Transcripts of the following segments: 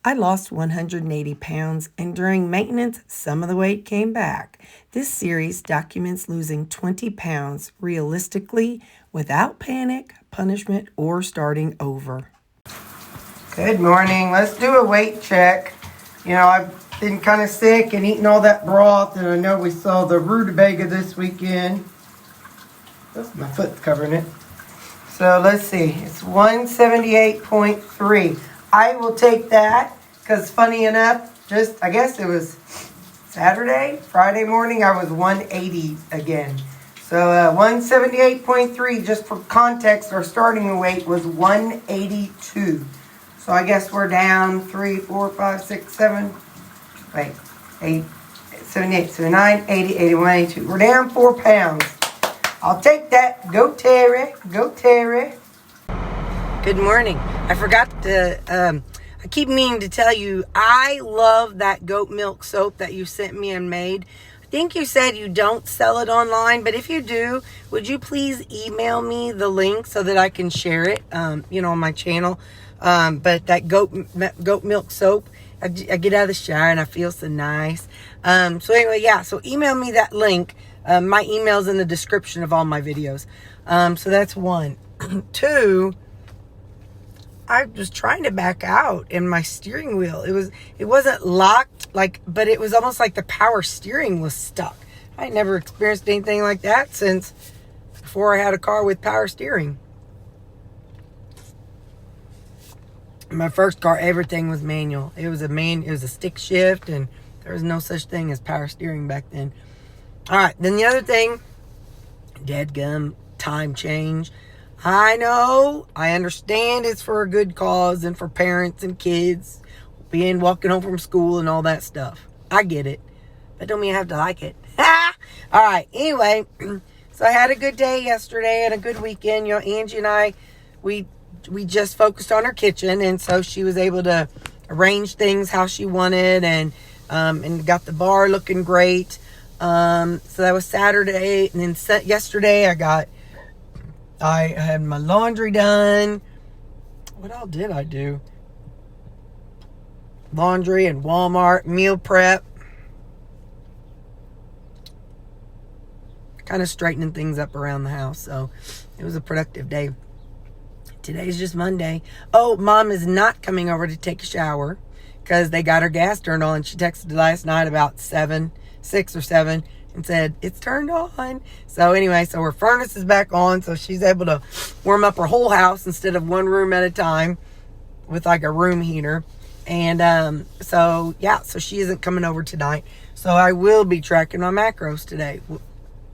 I lost 180 pounds, and during maintenance, some of the weight came back. This series documents losing 20 pounds realistically without panic, punishment, or starting over. Good morning. Let's do a weight check. You know, I've been kind of sick and eating all that broth, and I know we saw the rutabaga this weekend. Oh, my foot's covering it. So let's see. It's 178.3. I will take that. Because funny enough, I guess it was Friday morning, I was 180 again. So 178.3, just for context, our starting weight was 182. So I guess we're down 3, 4, 5, 6, 7, 8, 78, 79, 80, 81, 82. We're down 4 pounds. I'll take that. Go Terri. Go Terri. Good morning. I forgot to... I keep meaning to tell you, I love that goat milk soap that you sent me and made. I think you said you don't sell it online, but if you do, would you please email me the link so that I can share it, on my channel? But that goat milk soap, I get out of the shower and I feel so nice. So anyway, yeah, so email me that link. My email's in the description of all my videos. So that's one. Two, I was trying to back out and my steering wheel, it wasn't locked, but it was almost like the power steering was stuck. I never experienced anything like that since before I had a car with power steering. My first car, everything was manual. It was a stick shift, and there was no such thing as power steering back then. All right, then the other thing, dadgum, time change. I know, I understand it's for a good cause and for parents and kids walking home from school and all that stuff. I get it, but don't mean I have to like it. All right, anyway, so I had a good day yesterday and a good weekend. Angie and I, we just focused on her kitchen, and so she was able to arrange things how she wanted, and got the bar looking great. So that was Saturday, and then yesterday I had my laundry done. What all did I do? Laundry and Walmart, meal prep. Kind of straightening things up around the house. So it was a productive day. Today's just Monday. Oh, Mom is not coming over to take a shower because they got her gas turned on. She texted last night about 6 or 7. And said, it's turned on. So anyway, so her furnace is back on. So she's able to warm up her whole house instead of one room at a time with like a room heater. And so she isn't coming over tonight. So I will be tracking my macros today,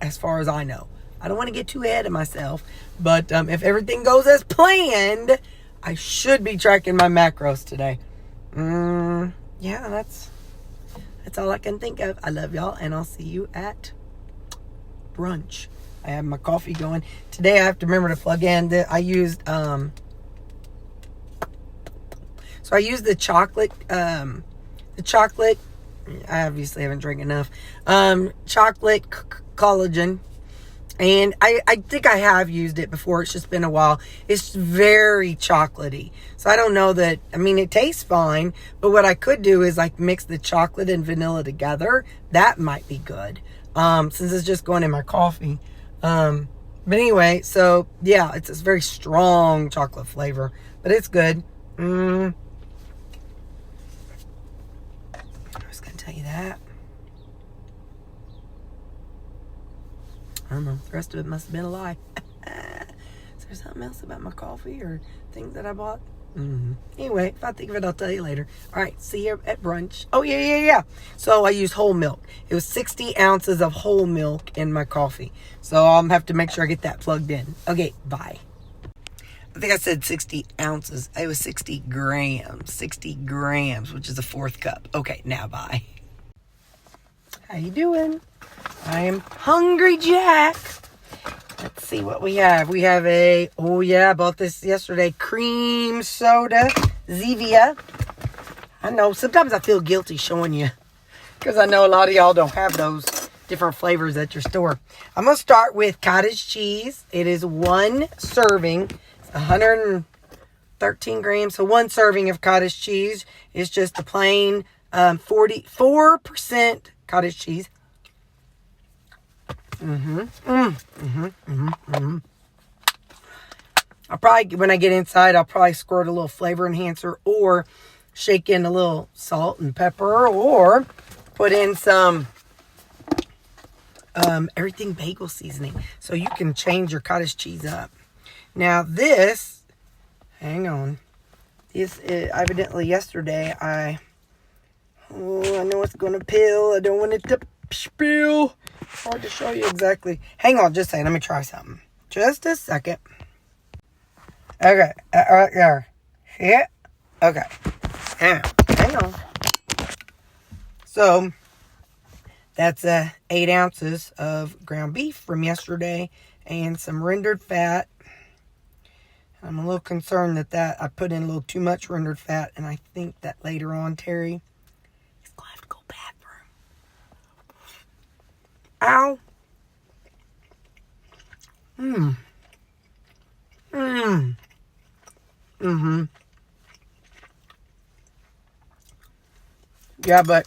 as far as I know. I don't want to get too ahead of myself. But if everything goes as planned, I should be tracking my macros today. Yeah, that's all I can think of. I love y'all, and I'll see you at brunch. I have my coffee going. Today I have to remember to plug in I used the chocolate. I obviously haven't drank enough. Chocolate collagen. And I think I have used it before. It's just been a while. It's very chocolatey. So I don't know that, it tastes fine. But what I could do is mix the chocolate and vanilla together. That might be good. Since it's just going in my coffee. But anyway, so yeah, it's a very strong chocolate flavor. But it's good. I was going to tell you that. I don't know. The rest of it must have been a lie. Is there something else about my coffee or things that I bought? Anyway, if I think of it, I'll tell you later. All right, see you at brunch. Oh, yeah. So I used whole milk. It was 60 ounces of whole milk in my coffee. So I'll have to make sure I get that plugged in. Okay, bye. I think I said 60 ounces. It was 60 grams. 60 grams, which is a 4th cup. Okay, now bye. How you doing? I am Hungry Jack. Let's see what we have. We have I bought this yesterday, cream soda, Zevia. I know, sometimes I feel guilty showing you because I know a lot of y'all don't have those different flavors at your store. I'm going to start with cottage cheese. It is 1 serving. It's 100 13 grams. So 1 serving of cottage cheese is just a plain 44% cottage cheese. I'll probably, when I get inside, I'll probably squirt a little flavor enhancer or shake in a little salt and pepper or put in some everything bagel seasoning so you can change your cottage cheese up. Now this, hang on, this is evidently yesterday I know it's going to pill. I don't want it to spill. Hard to show you exactly. Hang on just a second. Let me try something. Just a second. Okay. Right there. See it? Okay. Hang on. So, that's 8 ounces of ground beef from yesterday and some rendered fat. I'm a little concerned that I put in a little too much rendered fat, and I think that later on, Terry is going to have to go bathroom. Ow. Yeah, but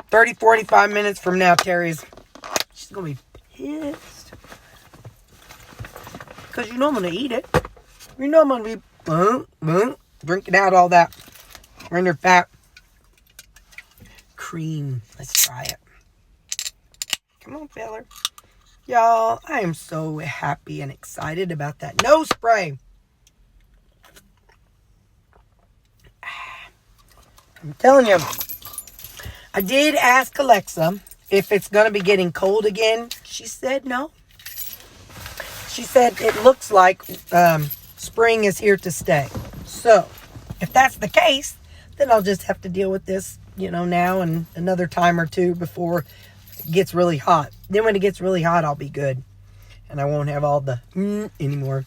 30, 45 minutes from now, she's going to be pissed. Because you know I'm going to eat it. You know I'm going to be drinking out all that rendered fat. Cream. Let's try it. Come on, feller. Y'all, I am so happy and excited about that nose spray. I'm telling you, I did ask Alexa if it's going to be getting cold again. She said no. She said it looks like spring is here to stay. So, if that's the case, then I'll just have to deal with this, now and another time or two before it gets really hot. Then when it gets really hot, I'll be good. And I won't have all the anymore.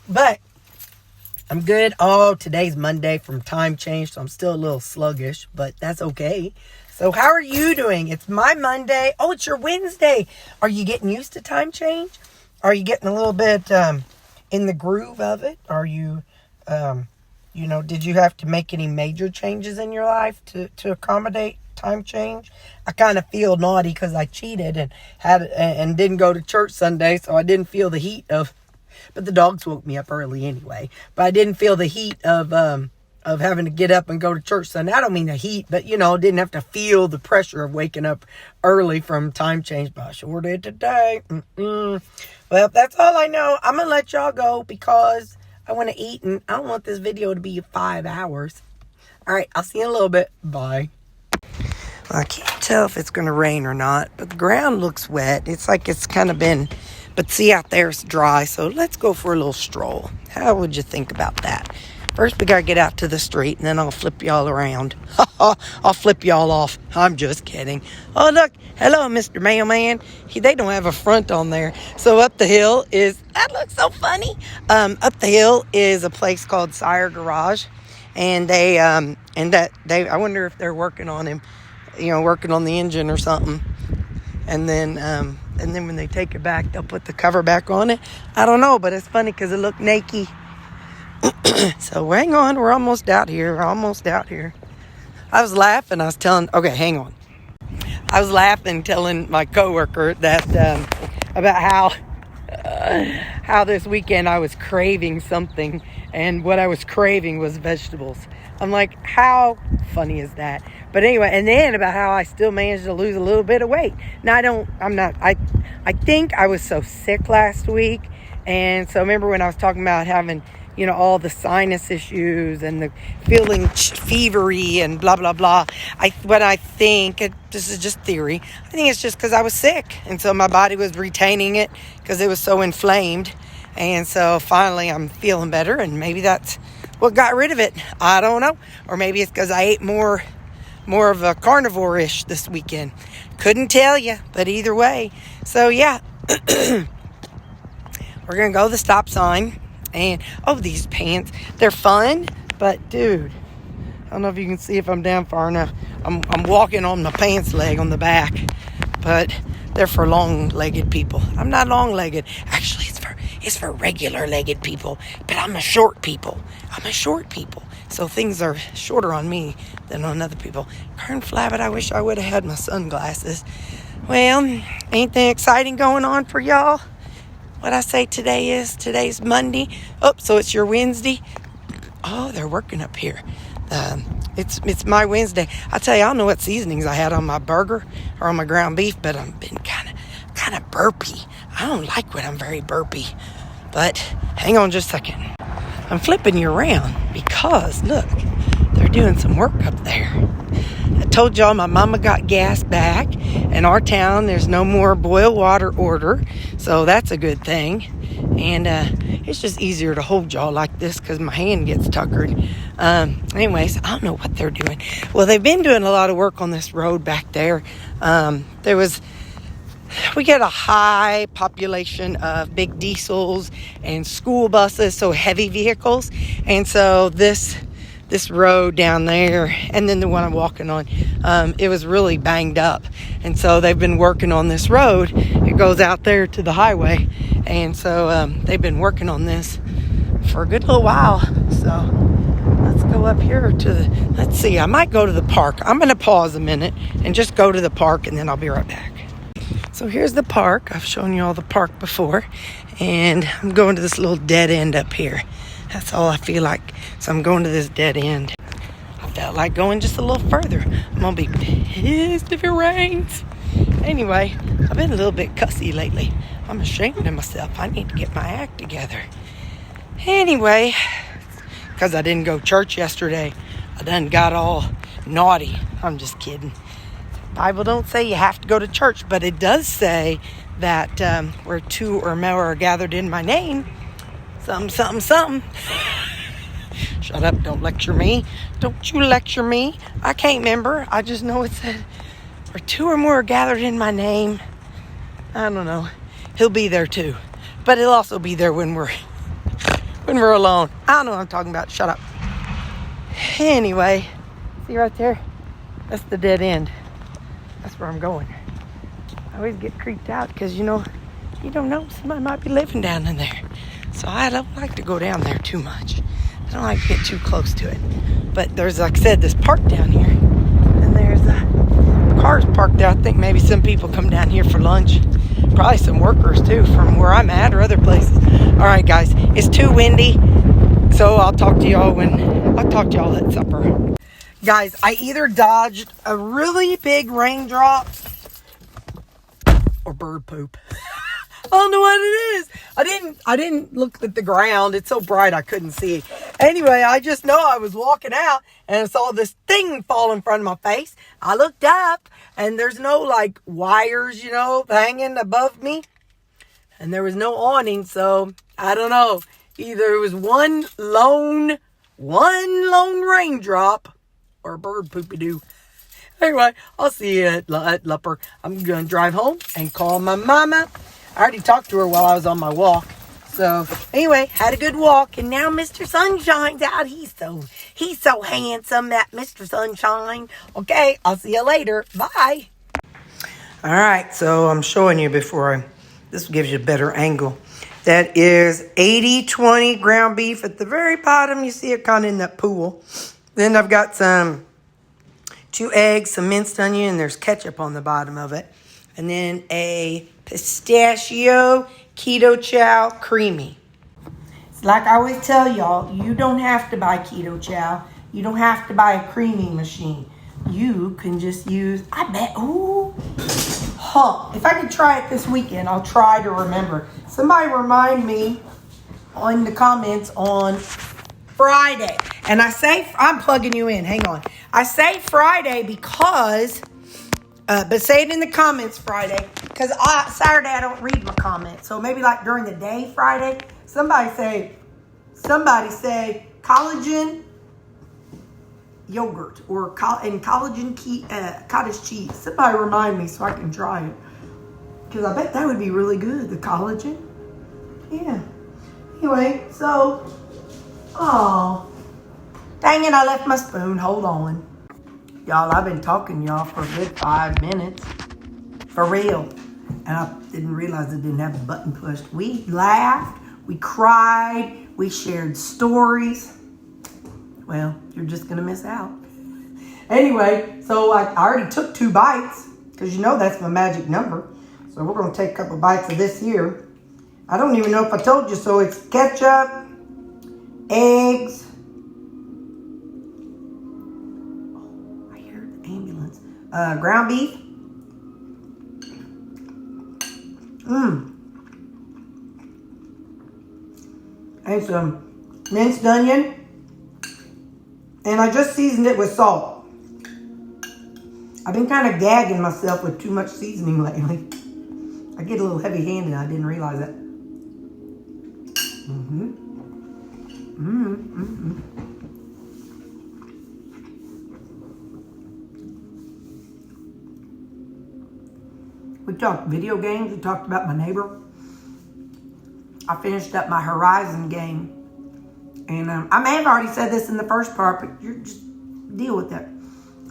But I'm good. Oh, today's Monday from time change, so I'm still a little sluggish, but that's okay. So how are you doing? It's my Monday. Oh, it's your Wednesday. Are you getting used to time change? Are you getting a little bit in the groove of it? Are you, did you have to make any major changes in your life to accommodate time change? I kind of feel naughty because I cheated and didn't go to church Sunday, so I didn't feel the heat of. But the dogs woke me up early anyway. But I didn't feel the heat of having to get up and go to church Sunday. I don't mean the heat, but, didn't have to feel the pressure of waking up early from time change. But I sure did today. Well, that's all I know. I'm going to let y'all go because I want to eat. And I don't want this video to be 5 hours. All right, I'll see you in a little bit. Bye. Well, I can't tell if it's going to rain or not. But the ground looks wet. It's like it's kind of been... But see, out there it's dry, so let's go for a little stroll. How would you think about that? First, we got to get out to the street, and then I'll flip y'all around. I'll flip y'all off. I'm just kidding. Oh, look. Hello, Mr. Mailman. They don't have a front on there. So up the hill is... That looks so funny. Up the hill is a place called Sire Garage. And I wonder if they're working on him, working on the engine or something. And then when they take it back, they'll put the cover back on it. I don't know, but it's funny because it looked naked. So hang on, we're almost out here. I was laughing. Hang on. I was laughing, telling my coworker that about how this weekend I was craving something, and what I was craving was vegetables. I'm like, how funny is that? But anyway, and then about how I still managed to lose a little bit of weight. Now, I think I was so sick last week. And so remember when I was talking about having, all the sinus issues and the feeling fevery and blah, blah, blah. This is just theory. I think it's just because I was sick. And so my body was retaining it because it was so inflamed. And so finally I'm feeling better. And maybe that's what got rid of it. I don't know. Or maybe it's because I ate more of a carnivore-ish this weekend. Couldn't tell you, but either way. So, yeah. We're going to go to the stop sign. And, these pants. They're fun, but, dude, I don't know if you can see if I'm down far enough. I'm walking on my pants leg on the back. But they're for long-legged people. I'm not long-legged. Actually, It's for regular legged people, but I'm a short people. So things are shorter on me than on other people. Kern Flabbit, I wish I would have had my sunglasses. Well, anything exciting going on for y'all? What I say today's Monday. Oh, so it's your Wednesday. Oh, they're working up here. It's my Wednesday. I tell you, I don't know what seasonings I had on my burger or on my ground beef, but I've been kind of burpy. I don't like when I'm very burpy. But hang on just a second. I'm flipping you around because, look, they're doing some work up there. I told y'all my mama got gas back. In our town, there's no more boil water order, so that's a good thing. And it's just easier to hold y'all like this because my hand gets tuckered. Anyways, I don't know what they're doing. Well, they've been doing a lot of work on this road back there. We get a high population of big diesels and school buses, so heavy vehicles. And so this road down there, and then the one I'm walking on, it was really banged up. And so they've been working on this road. It goes out there to the highway. And so they've been working on this for a good little while. So let's go up here let's see, I might go to the park. I'm going to pause a minute and just go to the park, and then I'll be right back. So here's the park. I've shown you all the park before, and I'm going to this little dead end up here. That's all I feel like. So I'm going to this dead end. I felt like going just a little further. I'm going to be pissed if it rains. Anyway, I've been a little bit cussy lately. I'm ashamed of myself. I need to get my act together. Anyway, because I didn't go to church yesterday, I done got all naughty. I'm just kidding. Bible don't say you have to go to church, but it does say that where two or more are gathered in my name, something. Shut up, don't lecture me. Don't you lecture me. I can't remember. I just know it said where two or more are gathered in my name. I don't know. He'll be there too. But he'll also be there when we're alone. I don't know what I'm talking about. Shut up. Anyway, see right there? That's the dead end. That's where I'm going. I always get creeped out because, you don't know, somebody might be living down in there. So I don't like to go down there too much. I don't like to get too close to it. But there's, like I said, this park down here. And there's cars parked there. I think maybe some people come down here for lunch. Probably some workers, too, from where I'm at or other places. All right, guys. It's too windy. So I'll talk to y'all at supper. Guys, I either dodged a really big raindrop or bird poop. I don't know what it is. I didn't look at the ground. It's so bright I couldn't see. Anyway, I just know I was walking out and I saw this thing fall in front of my face. I looked up and there's no wires, hanging above me. And there was no awning, so I don't know. Either it was one lone raindrop or a bird poopy-doo. Anyway, I'll see you at Lupper. I'm going to drive home and call my mama. I already talked to her while I was on my walk. So, anyway, had a good walk. And now Mr. Sunshine's out. He's so handsome, that Mr. Sunshine. Okay, I'll see you later. Bye. All right, so I'm showing you this gives you a better angle. That is 80-20 ground beef. At the very bottom, you see it kind of in that pool. Then I've got 2 eggs, some minced onion, and there's ketchup on the bottom of it. And then a pistachio keto chow creamy. It's like I always tell y'all, you don't have to buy keto chow. You don't have to buy a creaming machine. You can just use, if I could try it this weekend, I'll try to remember. Somebody remind me in the comments on Friday. And I'm plugging you in. Hang on. I say Friday because, but say it in the comments Friday. Because Saturday I don't read my comments. So maybe during the day Friday, somebody say collagen yogurt or collagen cottage cheese. Somebody remind me so I can try it. Because I bet that would be really good, the collagen. Yeah. Anyway, so, dang it, I left my spoon. Hold on. Y'all, I've been talking to y'all for a good 5 minutes. For real. And I didn't realize I didn't have the button pushed. We laughed. We cried. We shared stories. Well, you're just going to miss out. Anyway, so I already took 2 bites because you know that's my magic number. So we're going to take a couple bites of this here. I don't even know if I told you. So it's ketchup, eggs. Oh, I hear the ambulance. Ground beef. And some minced onion. And I just seasoned it with salt. I've been kind of gagging myself with too much seasoning lately. I get a little heavy-handed. I didn't realize that. We talked video games. We talked about my neighbor. I finished up my Horizon game. And I may have already said this in the first part, but you just deal with it.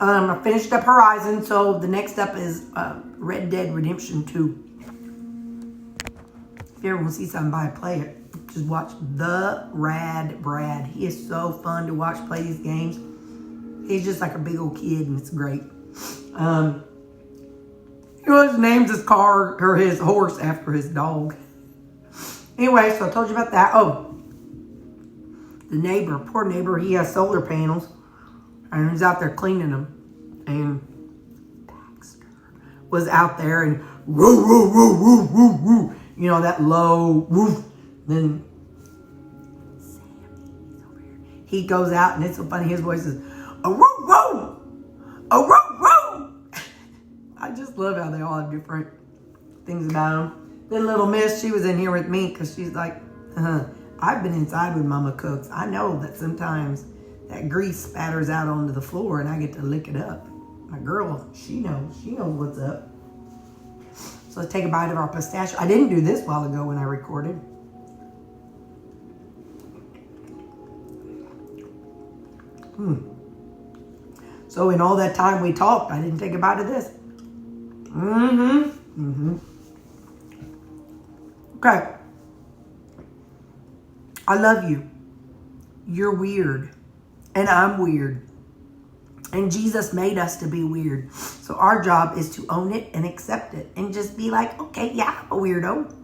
I finished up Horizon, so the next up is Red Dead Redemption 2. If you ever want to see somebody play it, just watch The Rad Brad. He is so fun to watch play these games. He's just like a big old kid, and it's great. He always names his car or his horse after his dog. Anyway, so I told you about that. Oh, the neighbor, poor neighbor, he has solar panels, and he's out there cleaning them. And Baxter was out there and woo, woo, woo, woo, woo, woo. You know, that low woof. Then Sammy's over here. He goes out, and it's so funny. His voice is, a woo, woo, a woo, woo. I just love how they all have different things about them. Then little Miss, she was in here with me because she's like, I've been inside with Mama Cooks. I know that sometimes that grease spatters out onto the floor and I get to lick it up. My girl, she knows what's up. So let's take a bite of our pistachio. I didn't do this a while ago when I recorded. So in all that time we talked, I didn't take a bite of this. Okay. I love you. You're weird. And I'm weird. And Jesus made us to be weird. So our job is to own it and accept it. And just be like, okay, yeah, I'm a weirdo.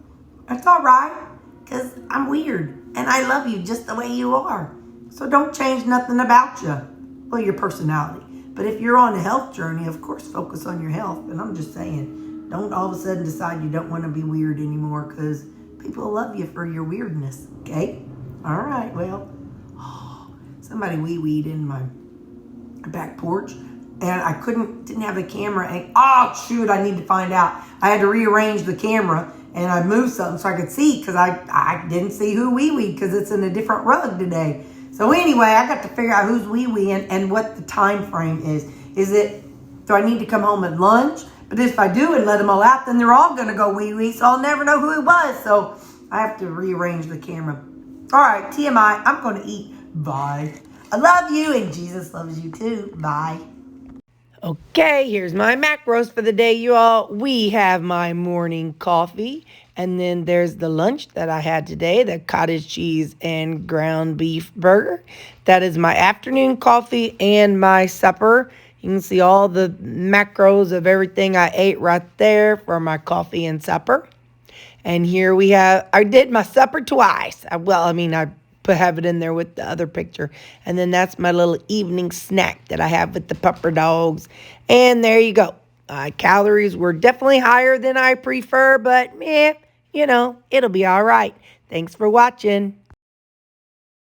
That's all right. Because I'm weird. And I love you just the way you are. So don't change nothing about you. Well, your personality. But if you're on a health journey, of course, focus on your health. And I'm just saying, don't all of a sudden decide you don't want to be weird anymore. Because people love you for your weirdness. Okay? All right, well. Somebody wee-weed in my back porch, and I didn't have the camera, and oh shoot, I need to find out. I had to rearrange the camera, and I moved something so I could see, because I didn't see who wee-weed, because it's in a different rug today. So anyway, I got to figure out who's wee-weeing and what the time frame is. Do I need to come home at lunch? But if I do and let them all out, then they're all going to go wee-wee, so I'll never know who it was. So I have to rearrange the camera. All right, TMI, I'm going to eat. Bye. I love you, and Jesus loves you too. Bye. Okay, here's my macros for the day, you all. We have my morning coffee, and then there's the lunch that I had today, the cottage cheese and ground beef burger. That is my afternoon coffee and my supper. You can see all the macros of everything I ate right there for my coffee and supper. And here we have, I did my supper twice. I have it in there with the other picture. And then that's my little evening snack that I have with the pupper dogs. And there you go. Calories were definitely higher than I prefer, but it'll be all right. Thanks for watching.